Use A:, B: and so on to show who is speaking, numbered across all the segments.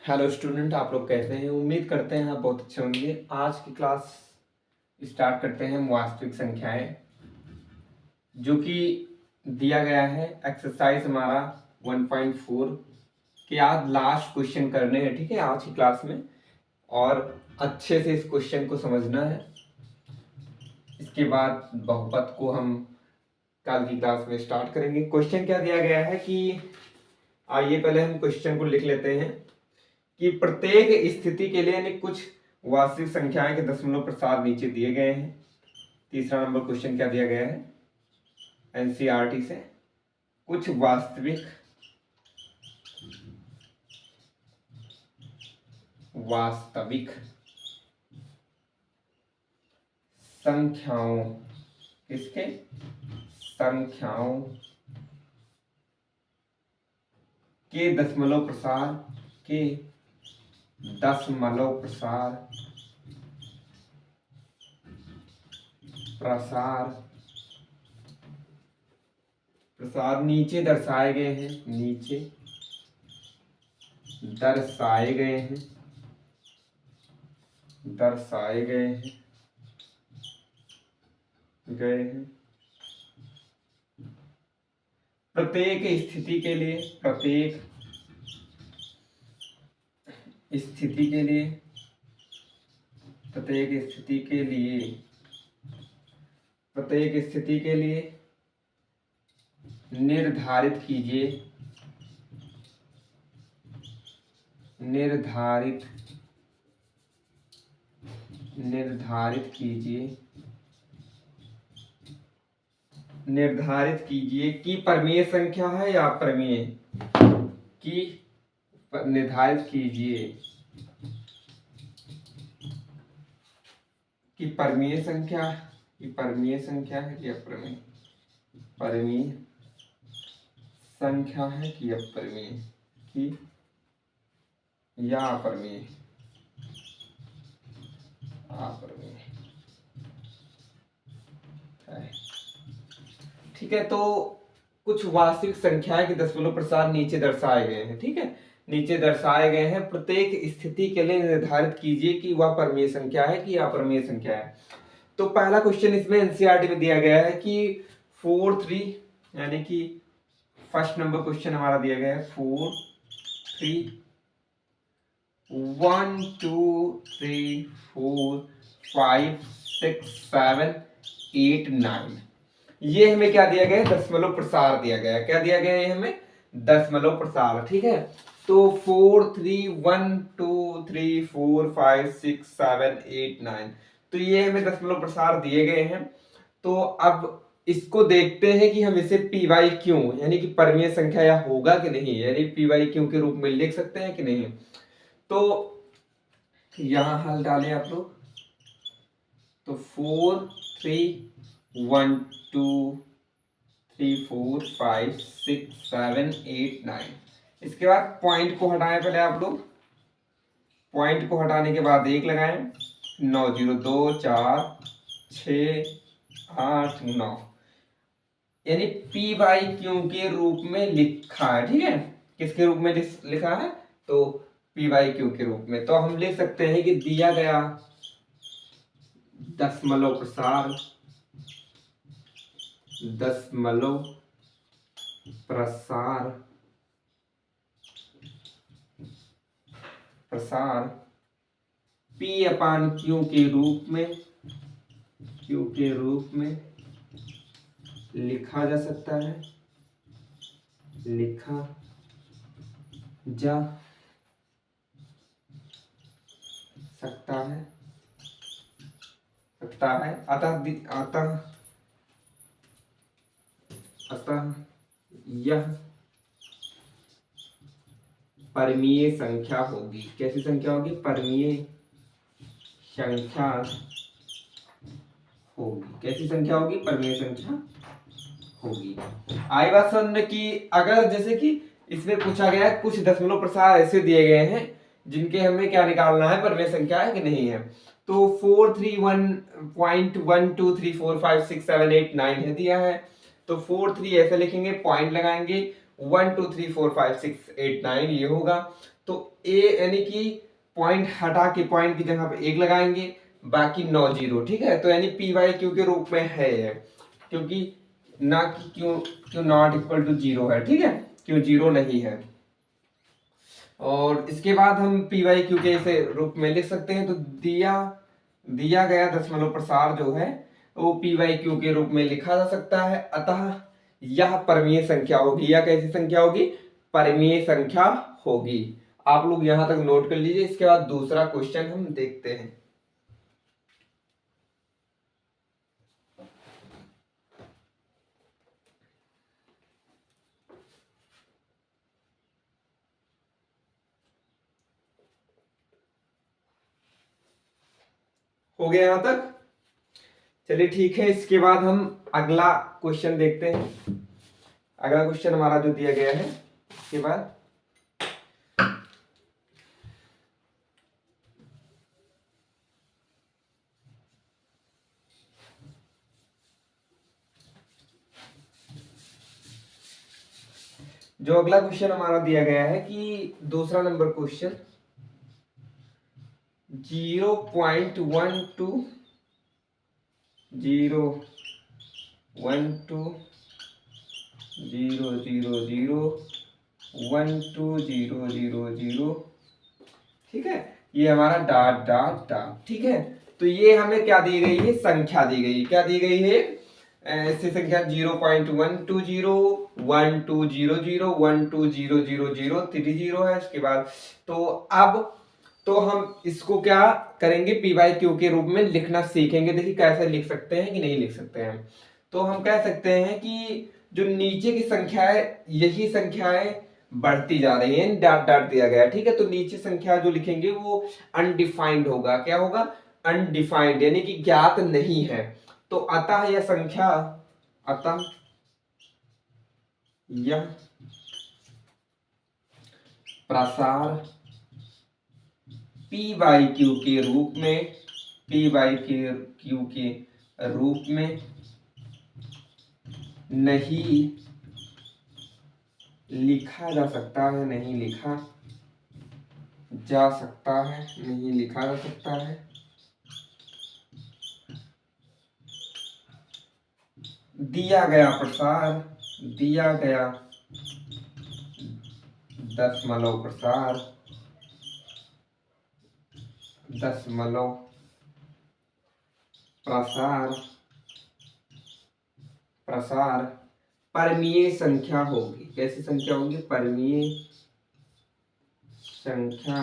A: Hello student, आप लोग कैसे हैं? उम्मीद करते हैं आप बहुत अच्छे होंगे। आज की क्लास स्टार्ट करते हैं वास्तविक संख्याएं, जो कि दिया गया है एक्सरसाइज हमारा 1.4 के आज लास्ट क्वेश्चन करने हैं। ठीक है, आज की क्लास में और अच्छे से इस क्वेश्चन को समझना है। इसके बाद बहुपद को हम कल की क्लास में स्टार्ट करेंगे। क्वेश्चन क्या दिया गया है कि आइए पहले हम क्वेश्चन को लिख लेते हैं कि प्रत्येक स्थिति के लिए यानी कुछ वास्तविक संख्याएं के दशमलव प्रसार नीचे दिए गए हैं। तीसरा नंबर क्वेश्चन क्या दिया गया है एनसीईआरटी से, कुछ वास्तविक संख्याओं, किसके संख्याओं के दशमलव प्रसार प्रसार नीचे दर्शाए गए हैं, प्रत्येक स्थिति के लिए निर्धारित कीजिए कि परमीय संख्या है या अप्रमेय, निर्धारित कीजिए कि परमीय संख्या है कि अप्रमेय, परमीय संख्या है कि अप्रमेय या अप्रमेय। ठीक है, तो कुछ वास्तविक संख्याएं के दशमलव प्रसार नीचे दर्शाए गए हैं। ठीक है, नीचे दर्शाए गए हैं। प्रत्येक स्थिति के लिए निर्धारित कीजिए कि वह परमीय संख्या है कि अप्रमेय संख्या है। तो पहला क्वेश्चन इसमें एनसीईआरटी में दिया गया है कि 4 3, यानी कि फर्स्ट नंबर क्वेश्चन हमारा दिया गया है 4 3 1 2 3 4 5 6 7 8 9। ये हमें क्या दिया गया है? दशमलव प्रसार दिया गया है। क्या दिया गया है हमें? दशमलव प्रसार। ठीक है, तो 4 3 1 2 3 4 5 6 7 8 9, तो ये हमें दशमलव प्रसार दिए गए हैं। तो अब इसको देखते हैं कि हम इसे पी वाई क्यू यानी कि परमीय संख्या या होगा कि नहीं, यानी पी वाई क्यू के रूप में लिख सकते हैं कि नहीं। तो यहां हल डालें आप लोग, तो 4 3 1 2 3 4 5 6 7 8 9। इसके बाद पॉइंट को हटाएं पहले आप लोग। पॉइंट को हटाने के बाद 1 लगाएं, 9 0 2 4 6 8 9, यानी पी बाई क्यू के रूप में लिखा है। ठीक है, किसके रूप में लिखा है? तो पी बाई क्यू के रूप में। तो हम लिख सकते हैं कि दिया गया दशमलव प्रसार पी अपान क्यू के रूप में लिखा जा सकता है, अतः यह परमीय संख्या होगी। कैसी संख्या होगी? परमीय संख्या होगी। कैसी संख्या होगी? परमीय संख्या होगी। आई बात समझ में कि अगर जैसे कि इसमें पूछा गया है कुछ दशमलव प्रसार ऐसे दिए गए हैं जिनके हमें क्या निकालना है, परमीय संख्या है कि नहीं है। तो 4 3 1 1 2 3 4 5 6 7 8 9 है दिया है, तो 4 3 ऐसे लिखेंगे, पॉइंट लगाएंगे, 1 2 3 4 5 6 8 9 ये होगा। तो ए यानी कि पॉइंट हटा के पॉइंट की जगह पे 1 लगाएंगे, बाकी 9 जीरो, ठीक है। तो यानी पी वाई क्यू के रूप में है ये, क्योंकि ना कि Q Q not equal to zero है, ठीक है, क्यू जीरो नहीं है। और इसके बाद हम पी वाई क्यू के इसे रूप में लिख सकते हैं। तो दिया गया दशमलव प्रसार जो है वो पी वाई क्यू के रूप में लिखा जा सकता है। अतः यह परमीय संख्या होगी। यह कैसी संख्या होगी? परमीय संख्या होगी। आप लोग यहां तक नोट कर लीजिए। इसके बाद दूसरा क्वेश्चन हम देखते हैं। हो गया यहां तक? चलिए ठीक है। इसके बाद हम अगला क्वेश्चन देखते हैं। अगला क्वेश्चन हमारा जो दिया गया है इसके बाद जो अगला क्वेश्चन हमारा दिया गया है कि दूसरा नंबर क्वेश्चन 0.12 0.12 ठीक है। ये हमारा डॉट डॉट डॉट, ठीक है। तो ये हमें क्या दी गई है? संख्या दी गई। क्या दी गई है? ऐसी संख्या 0.12012001200030 है। इसके बाद तो हम इसको क्या करेंगे? पी वाई क्यू के रूप में लिखना सीखेंगे। देखिए कैसे लिख सकते हैं कि नहीं लिख सकते हैं। तो हम कह सकते हैं कि जो नीचे की संख्या है यही संख्याएं बढ़ती जा रही है, डॉट डॉट दिया गया, ठीक है। तो नीचे संख्या जो लिखेंगे वो अनडिफाइंड होगा। क्या होगा? अनडिफाइंड, यानी कि ज्ञात नहीं है। तो अतः यह संख्या, अतः यह प्रसार पी बाई क्यू के रूप में, पी बाई क्यू के रूप में नहीं लिखा जा सकता है, नहीं लिखा जा सकता है, नहीं लिखा जा सकता है। दिया गया प्रसार, दिया गया दशमलव प्रसार, दशमलव प्रसार प्रसार परमीय संख्या होगी। कैसी संख्या होगी? परमीय संख्या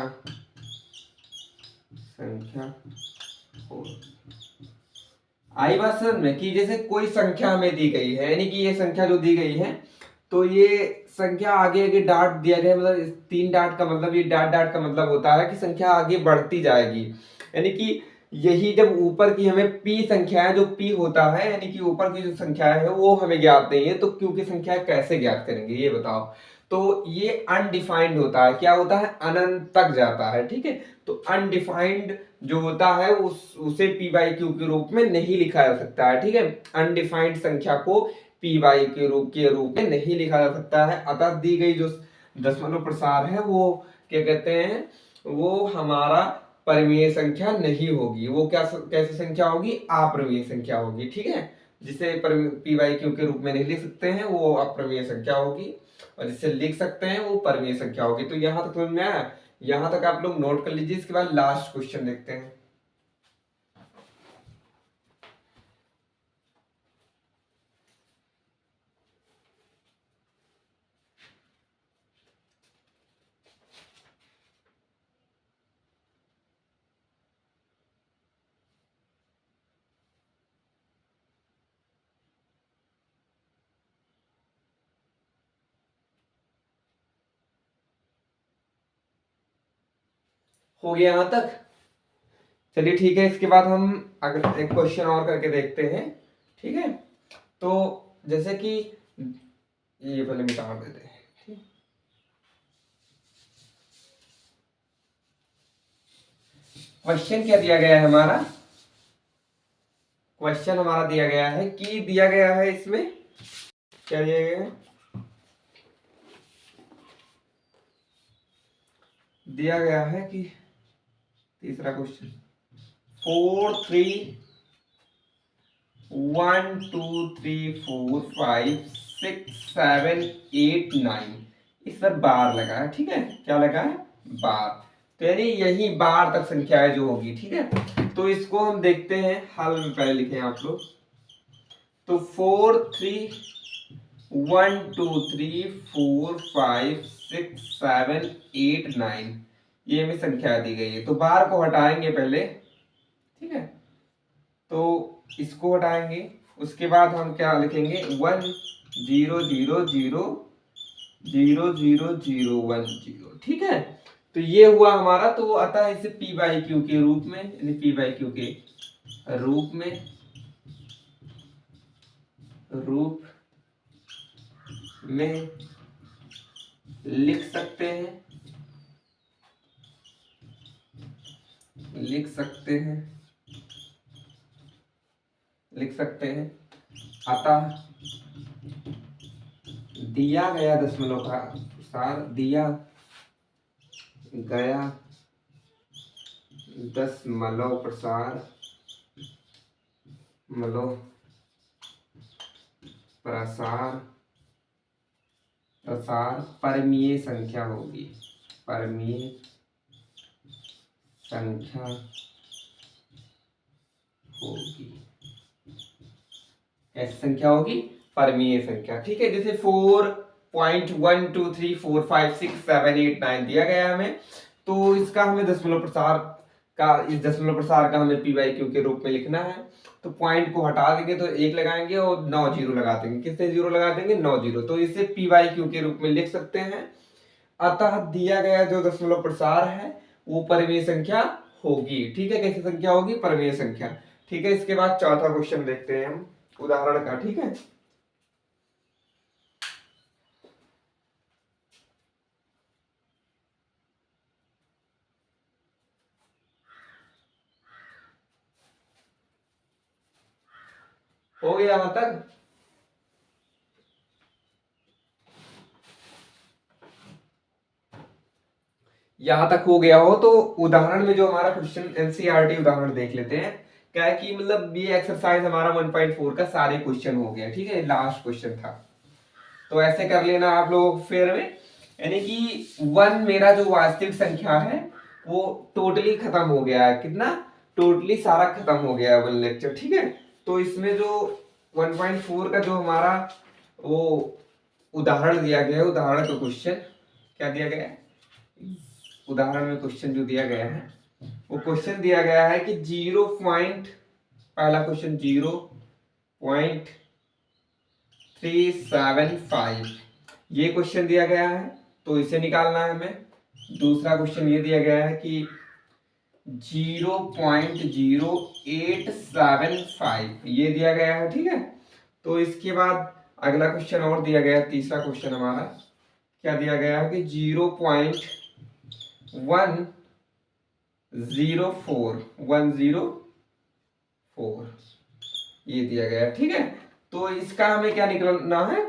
A: होगी। आई बात समझ में कि जैसे कोई संख्या हमें दी गई है, यानी कि ये संख्या जो दी गई है तो ये संख्या आगे आगे डॉट दिया गया, मतलब 3 डॉट का मतलब, ये डॉट डॉट का मतलब होता है कि संख्या आगे बढ़ती जाएगी। यानी कि यही जब ऊपर की हमें पी संख्या है, जो पी होता है यानी कि ऊपर की जो संख्या है वो हमें ज्ञात नहीं है, तो क्यू की संख्या कैसे ज्ञात करेंगे ये बताओ। तो ये अनडिफाइंड होता है। क्या होता है? अनंत तक जाता है, ठीक है। तो अनडिफाइंड जो होता है उसे पी बाई क्यू के रूप में नहीं लिखा जा सकता है, ठीक है। अनडिफाइंड संख्या को पी वाई के रूप में नहीं लिखा जा सकता है। अतः दी गई जो दशमलव प्रसार है वो क्या कहते हैं? वो हमारा परिमेय संख्या नहीं होगी। वो क्या कैसी संख्या होगी? अपरिमेय संख्या होगी, ठीक है। जिसे पी वाई क्यू के रूप में नहीं लिख सकते हैं वो अपरिमेय संख्या होगी, और जिसे लिख सकते हैं वो परिमेय संख्या होगी। तो यहां तक समझ में आया? यहां तक आप लोग नोट कर लीजिए। इसके बाद लास्ट क्वेश्चन देखते हैं। हो गया यहां तक? चलिए ठीक है। इसके बाद हम अगर एक क्वेश्चन और करके देखते हैं, ठीक है। तो जैसे कि ये पहले मिटा देते हैं, ठीक। क्वेश्चन क्या दिया गया है हमारा? क्वेश्चन हमारा दिया गया है कि दिया गया है इसमें क्या दिया गया है? दिया गया है कि तीसरा क्वेश्चन 4 3 1 2 3 4 5 6 7 8 9 इस पर बार लगा है। ठीक है, क्या लगा है? बार। तो यानी यही बार तक संख्याएं जो होगी। ठीक है, तो इसको हम देखते हैं हल में। पहले लिखे आप लोग। तो 4 3 1 2 3 4 5 6 7 8 9 ये हमें संख्या दी गई है। तो बार को हटाएंगे पहले। ठीक है, तो इसको हटाएंगे। उसके बाद हम क्या लिखेंगे? 1 0 0 0 0 0 0 1 0। ठीक है, तो ये हुआ हमारा। तो आता है इसे पी बाई क्यू के रूप में, यानी पी बाई क्यू के रूप में लिख सकते हैं, लिख सकते हैं। अतः दिया गया दशमलव का प्रसार, दिया गया दशमलव प्रसार परमीय संख्या होगी। परमीय संख्या होगी। कैसी संख्या होगी? परमीय संख्या। ठीक है, जैसे 4.123 4 5 6 7 8 9 दिया गया हमें, तो इसका हमें दशमलव प्रसार का, इस दशमलव प्रसार का हमें पी बाई क्यू के रूप में लिखना है। तो पॉइंट को हटा देंगे तो 1 लगाएंगे और 9 जीरो लगा देंगे। कितने जीरो लगा देंगे? 9 जीरो। तो इसे पी बाई क्यू के रूप में लिख सकते हैं। अतः दिया गया जो दशमलव प्रसार है वो परमीय संख्या होगी। ठीक है, कैसी संख्या होगी? परमीय संख्या। ठीक है, इसके बाद चौथा क्वेश्चन देखते हैं हम उदाहरण का। ठीक है, हो गया वहां तक? यहां तक हो गया हो तो उदाहरण में जो हमारा क्वेश्चन एनसीईआरटी उदाहरण देख लेते हैं। क्या है कि मतलब ये एक्सरसाइज हमारा 1.4 का सारे क्वेश्चन हो गया। ठीक है, लास्ट क्वेश्चन था। तो ऐसे कर लेना आप लोग फेयर में, यानी कि 1 मेरा जो वास्तविक संख्या है वो टोटली खत्म हो गया है। कितना? टोटली सारा खत्म हो गया है 1 लेक्चर। ठीक है, तो इसमें जो 1.4 का जो हमारा वो उदाहरण दिया गया है, उदाहरण का क्वेश्चन क्या दिया गया है? उदाहरण में क्वेश्चन जो दिया गया है वो क्वेश्चन दिया गया है कि पहला क्वेश्चन 0.375 ये क्वेश्चन दिया गया है, तो इसे निकालना है हमें। दूसरा क्वेश्चन ये दिया गया है कि 0.0875 ये दिया गया है। ठीक है, तो इसके बाद अगला क्वेश्चन और दिया गया है। तीसरा क्वेश्चन हमारा क्या दिया गया है कि 0.104 ये दिया गया है। ठीक है, तो इसका हमें क्या निकालना है?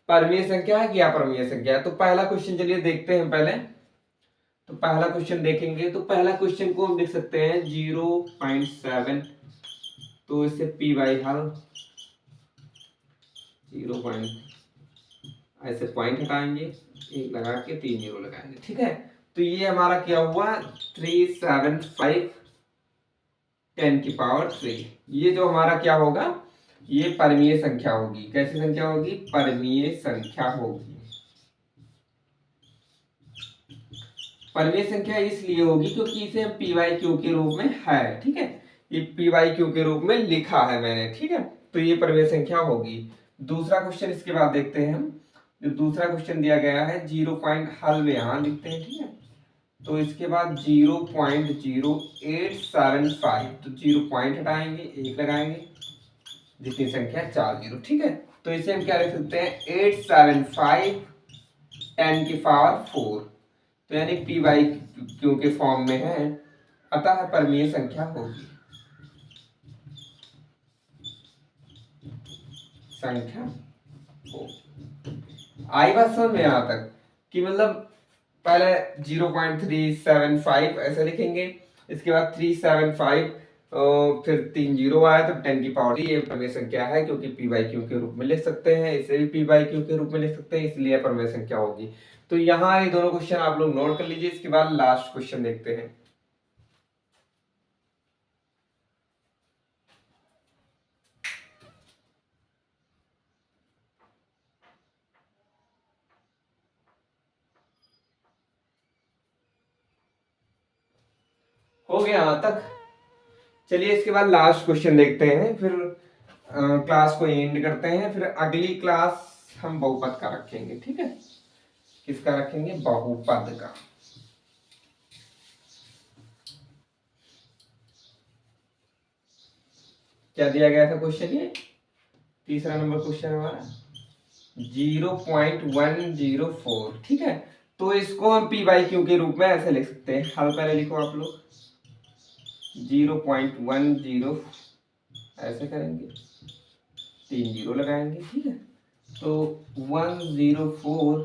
A: परमीय संख्या है कि अपरमीय संख्या है। तो पहला क्वेश्चन चलिए देखते हैं पहले। तो पहला क्वेश्चन देखेंगे तो पहला क्वेश्चन को हम लिख सकते हैं 0.7। तो इसे पी बाई हल 0. ऐसे पॉइंट हटाएंगे, 1 लगा के 3 जीरो लगाएंगे। ठीक है, तो ये हमारा क्या हुआ? 375 10⁻³ ये जो हमारा क्या होगा? ये परमीय संख्या होगी। कैसी संख्या होगी? परमीय संख्या होगी। परमीय संख्या इसलिए होगी क्योंकि इसे हम पी बाई क्यू के रूप में है। ठीक है, ये पी बाई क्यू के रूप में लिखा है मैंने। ठीक है, तो ये परमीय संख्या होगी। दूसरा क्वेश्चन इसके बाद देखते हैं हम। जो दूसरा क्वेश्चन दिया गया है 0 पॉइंट हल में यहां लिखते हैं। ठीक है, तो इसके बाद 0.0875 तो 0 पॉइंट हटाएंगे, 1 लगाएंगे, जितनी संख्या 4 जीरो। ठीक है, तो इसे हम क्या लिख सकते हैं? 875 10⁻⁴ तो यानी पी बाई क्यू के फॉर्म में है, अतः परमीय संख्या होगी। संख्या हो आई बात समझ में यहां तक कि मतलब पहले 0.375 ऐसे लिखेंगे, इसके बाद 375, फिर 3 जीरो आया तो 10 की पावर, ये प्रमेय संख्या है क्योंकि पी बाई क्यू के रूप में लिख सकते हैं, इसे भी पी बाई क्यू के रूप में लिख सकते हैं, इसलिए प्रमेय संख्या होगी। तो यहाँ ये दोनों क्वेश्चन आप लोग नोट कर लीजिए। इसके बाद लास्ट क्वेश्चन देखते हैं। हो गया यहाँ तक। चलिए इसके बाद लास्ट क्वेश्चन देखते हैं, फिर क्लास को एंड करते हैं। फिर अगली क्लास हम बहुपद का रखेंगे, ठीक है। किसका रखेंगे? बहुपद का। क्या दिया गया था क्वेश्चन? ये तीसरा नंबर क्वेश्चन हमारा 0.104, ठीक है। तो इसको हम पी बाई क्यू के रूप में ऐसे लिख सकते हैं। हल पहले लिखो आप लोग, 0.10 ऐसे करेंगे, 3 जीरो लगाएंगे, ठीक है। तो 104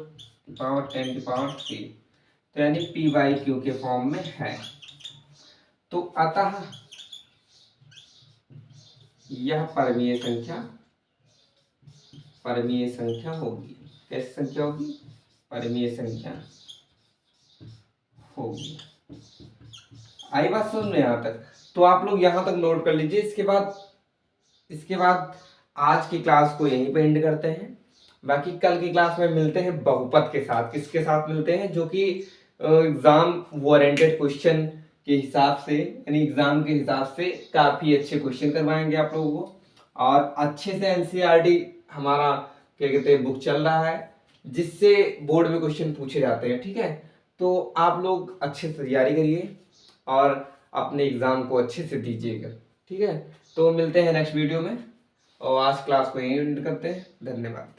A: की पावर 10 की पावर 3, तो यानी पी बाई क्यू के फॉर्म में है। तो अतः यह परमीय संख्या होगी। कैसी संख्या होगी? परमीय संख्या होगी। आई बात समझ में यहाँ तक? तो आप लोग यहाँ तक नोट कर लीजिए। इसके बाद आज की क्लास को यहीं पे एंड करते हैं। बाकी कल की क्लास में मिलते हैं बहुपद के साथ। किसके साथ मिलते हैं? जो कि एग्जाम वारंटेड क्वेश्चन के हिसाब से, यानी एग्जाम के हिसाब से काफी अच्छे क्वेश्चन करवाएंगे आप लोगों को। और अच्छे से एनसीईआरटी हमारा क्या कहते हैं बुक चल रहा है, जिससे बोर्ड में क्वेश्चन पूछे जाते हैं, ठीक है। तो आप लोग अच्छे से तैयारी करिए और अपने एग्जाम को अच्छे से दीजिएगा, ठीक है। तो मिलते हैं नेक्स्ट वीडियो में, और आज क्लास को यहीं एंड करते हैं। धन्यवाद।